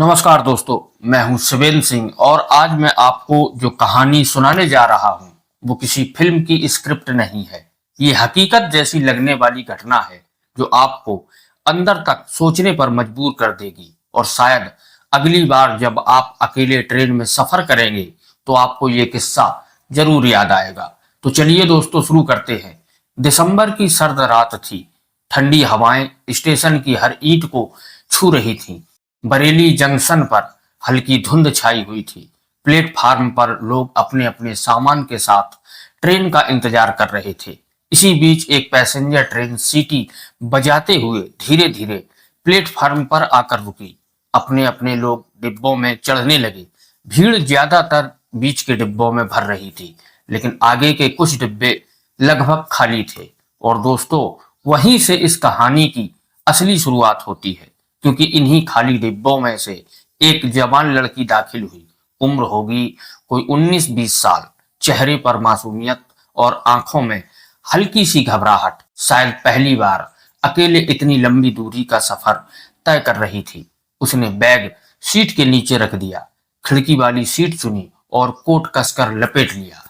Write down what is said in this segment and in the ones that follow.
नमस्कार दोस्तों, मैं हूं शिवेंद्र सिंह और आज मैं आपको जो कहानी सुनाने जा रहा हूं वो किसी फिल्म की स्क्रिप्ट नहीं है। ये हकीकत जैसी लगने वाली घटना है जो आपको अंदर तक सोचने पर मजबूर कर देगी और शायद अगली बार जब आप अकेले ट्रेन में सफर करेंगे तो आपको ये किस्सा जरूर याद आएगा। तो चलिए दोस्तों, शुरू करते हैं। दिसंबर की सर्द रात थी। ठंडी हवाएं स्टेशन की हर ईंट को छू रही थीं। बरेली जंक्शन पर हल्की धुंध छाई हुई थी। प्लेटफार्म पर लोग अपने अपने सामान के साथ ट्रेन का इंतजार कर रहे थे। इसी बीच एक पैसेंजर ट्रेन सीटी बजाते हुए धीरे धीरे प्लेटफार्म पर आकर रुकी। अपने अपने लोग डिब्बों में चढ़ने लगे। भीड़ ज्यादातर बीच के डिब्बों में भर रही थी, लेकिन आगे के कुछ डिब्बे लगभग खाली थे। और दोस्तों, वहीं से इस कहानी की असली शुरुआत होती है, क्योंकि इन्हीं खाली डिब्बों में से एक जवान लड़की दाखिल हुई। उम्र होगी कोई 19-20 साल। चेहरे पर मासूमियत और आंखों में हल्की सी घबराहट। शायद पहली बार अकेले इतनी लंबी दूरी का सफर तय कर रही थी। उसने बैग सीट के नीचे रख दिया, खिड़की वाली सीट चुनी और कोट कसकर लपेट लिया।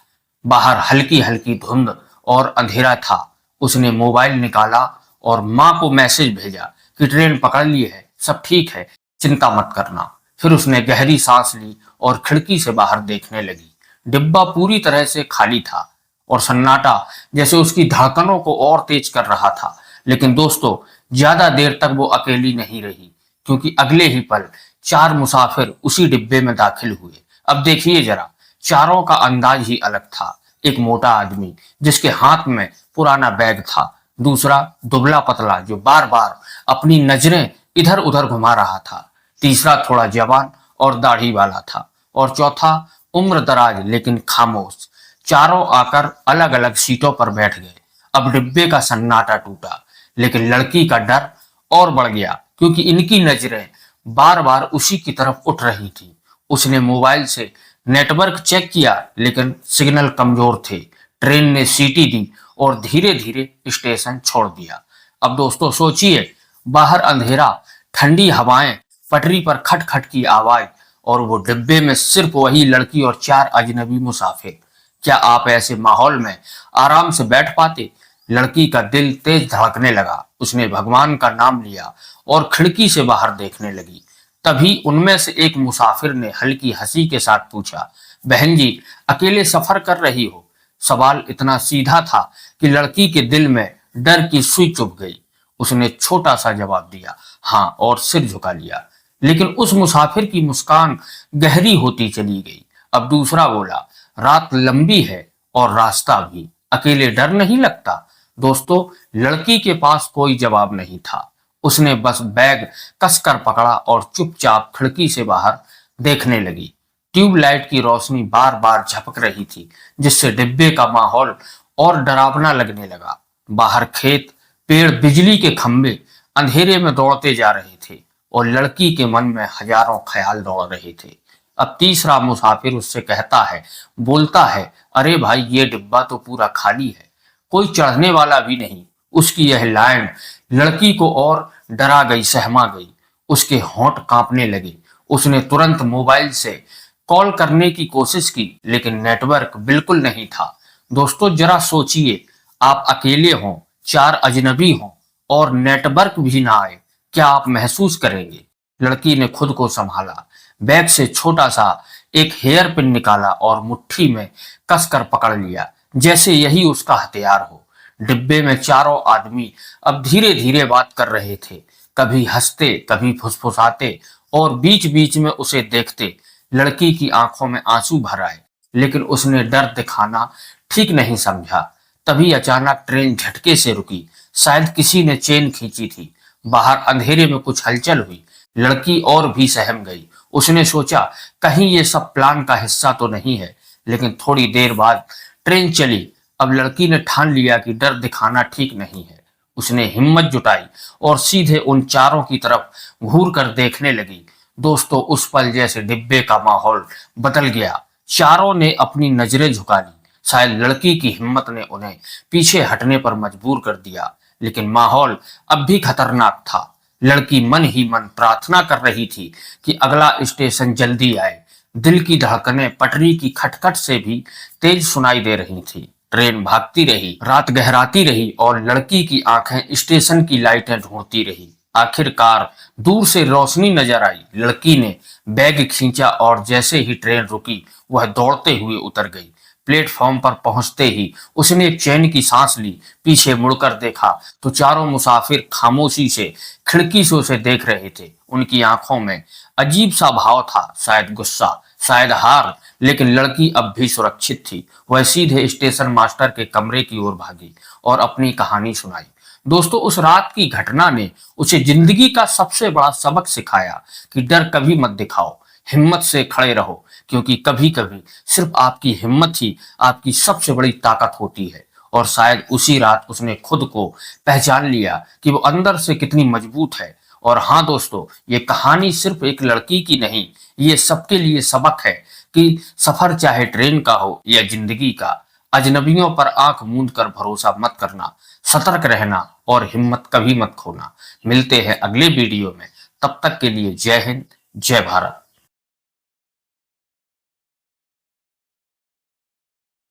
बाहर हल्की हल्की धुंध और अंधेरा था। उसने मोबाइल निकाला और माँ को मैसेज भेजा कि ट्रेन पकड़ ली है, सब ठीक है, चिंता मत करना। फिर उसने गहरी सांस ली और खिड़की से बाहर देखने लगी। डिब्बा पूरी तरह से खाली था और सन्नाटा जैसे उसकी धड़कनों को और तेज कर रहा था। लेकिन दोस्तों, ज्यादा देर तक वो अकेली नहीं रही, क्योंकि अगले ही पल 4 मुसाफिर उसी डिब्बे में दाखिल हुए। अब देखिए जरा, चारों का अंदाज ही अलग था। एक मोटा आदमी जिसके हाथ में पुराना बैग था, दूसरा दुबला पतला जो बार बार अपनी नजरें इधर उधर घुमा रहा था, तीसरा थोड़ा जवान और दाढ़ी वाला था, और चौथा उम्र दराज लेकिन खामोश। चारों आकर अलग अलग सीटों पर बैठ गए। अब डिब्बे का सन्नाटा टूटा, लेकिन लड़की का डर और बढ़ गया, क्योंकि इनकी नजरें बार बार उसी की तरफ उठ रही थी। उसने मोबाइल से नेटवर्क चेक किया, लेकिन सिग्नल कमजोर थे। ट्रेन ने सीटी दी और धीरे धीरे स्टेशन छोड़ दिया। अब दोस्तों सोचिए, बाहर अंधेरा, ठंडी हवाएं, पटरी पर खट खट की आवाज, और वो डिब्बे में सिर्फ वही लड़की और 4 अजनबी मुसाफिर। क्या आप ऐसे माहौल में आराम से बैठ पाते? लड़की का दिल तेज धड़कने लगा। उसने भगवान का नाम लिया और खिड़की से बाहर देखने लगी। तभी उनमें से एक मुसाफिर ने हल्की हंसी के साथ पूछा, बहन जी, अकेले सफर कर रही हो? सवाल इतना सीधा था कि लड़की के दिल में डर की सुई चुभ गई। उसने छोटा सा जवाब दिया, हाँ, और सिर झुका लिया। लेकिन उस मुसाफिर की मुस्कान गहरी होती चली गई। अब दूसरा बोला, रात लंबी है और रास्ता भी, अकेले डर नहीं लगता? दोस्तों, लड़की के पास कोई जवाब नहीं था। उसने बस बैग कसकर पकड़ा और चुपचाप खिड़की से बाहर देखने लगी। ट्यूबलाइट की रोशनी बार बार झपक रही थी, जिससे डिब्बे का माहौल और डरावना लगने लगा। बाहर खेत, पेड़, बिजली के खंभे अंधेरे में दौड़ते जा रहे थे और लड़की के मन में हजारों ख्याल दौड़ रहे थे। अब तीसरा मुसाफिर उससे बोलता है, अरे भाई, ये डिब्बा तो पूरा खाली है, कोई चढ़ने वाला भी नहीं। उसकी यह लाइन लड़की को और डरा गई, सहमा गई। उसके होंठ कांपने लगे। उसने तुरंत मोबाइल से कॉल करने की कोशिश की, लेकिन नेटवर्क बिल्कुल नहीं था। दोस्तों जरा सोचिए, आप अकेले हों, 4 अजनबी हों और नेटवर्क भी ना आए, क्या आप महसूस करेंगे? लड़की ने खुद को संभाला, बैग से छोटा सा एक हेयर पिन निकाला और मुट्ठी में कसकर पकड़ लिया, जैसे यही उसका हथियार हो। डिब्बे में चारों आदमी अब धीरे धीरे बात कर रहे थे, कभी हंसते, कभी फुसफुसाते और बीच बीच में उसे देखते। लड़की की आंखों में आंसू भर आए, लेकिन उसने डर दिखाना ठीक नहीं समझा। तभी अचानक ट्रेन झटके से रुकी। शायद किसी ने चेन खींची थी। बाहर अंधेरे में कुछ हलचल हुई। लड़की और भी सहम गई। उसने सोचा, कहीं ये सब प्लान का हिस्सा तो नहीं है। लेकिन थोड़ी देर बाद ट्रेन चली। अब लड़की ने ठान लिया कि डर दिखाना ठीक नहीं है। उसने हिम्मत जुटाई और सीधे उन चारों की तरफ घूर कर देखने लगी। दोस्तों, उस पल जैसे डिब्बे का माहौल बदल गया। चारों ने अपनी नजरें झुका ली। शायद लड़की की हिम्मत ने उन्हें पीछे हटने पर मजबूर कर दिया, लेकिन माहौल अब भी खतरनाक था। लड़की मन ही मन प्रार्थना कर रही थी कि अगला स्टेशन जल्दी आए। दिल की धड़कनें पटरी की खटखट से भी तेज सुनाई दे रही थी। ट्रेन भागती रही, रात गहराती रही और लड़की की आंखें स्टेशन की लाइटें ढूंढती रही। आखिरकार दूर से रोशनी नजर आई। लड़की ने बैग खींचा और जैसे ही ट्रेन रुकी वह दौड़ते हुए उतर गई। प्लेटफॉर्म पर पहुंचते ही उसने एक चैन की सांस ली। पीछे मुड़कर देखा तो चारों मुसाफिर खामोशी से खिड़की से उसे देख रहे थे। उनकी आंखों में अजीब सा भाव था, शायद गुस्सा, शायद हार, लेकिन लड़की अब भी सुरक्षित थी। वह सीधे स्टेशन मास्टर के कमरे की ओर भागी और अपनी कहानी सुनाई। दोस्तों, उस रात की घटना ने उसे जिंदगी का सबसे बड़ा सबक सिखाया कि डर कभी मत दिखाओ, हिम्मत से खड़े रहो, क्योंकि कभी कभी सिर्फ आपकी हिम्मत ही आपकी सबसे बड़ी ताकत होती है। और शायद उसी रात उसने खुद को पहचान लिया कि वो अंदर से कितनी मजबूत है। और हाँ दोस्तों, ये कहानी सिर्फ एक लड़की की नहीं, ये सबके लिए सबक है कि सफर चाहे ट्रेन का हो या जिंदगी का, अजनबियों पर आंख मूंद कर भरोसा मत करना, सतर्क रहना और हिम्मत कभी मत खोना। मिलते हैं अगले वीडियो में, तब तक के लिए जय हिंद, जय भारत।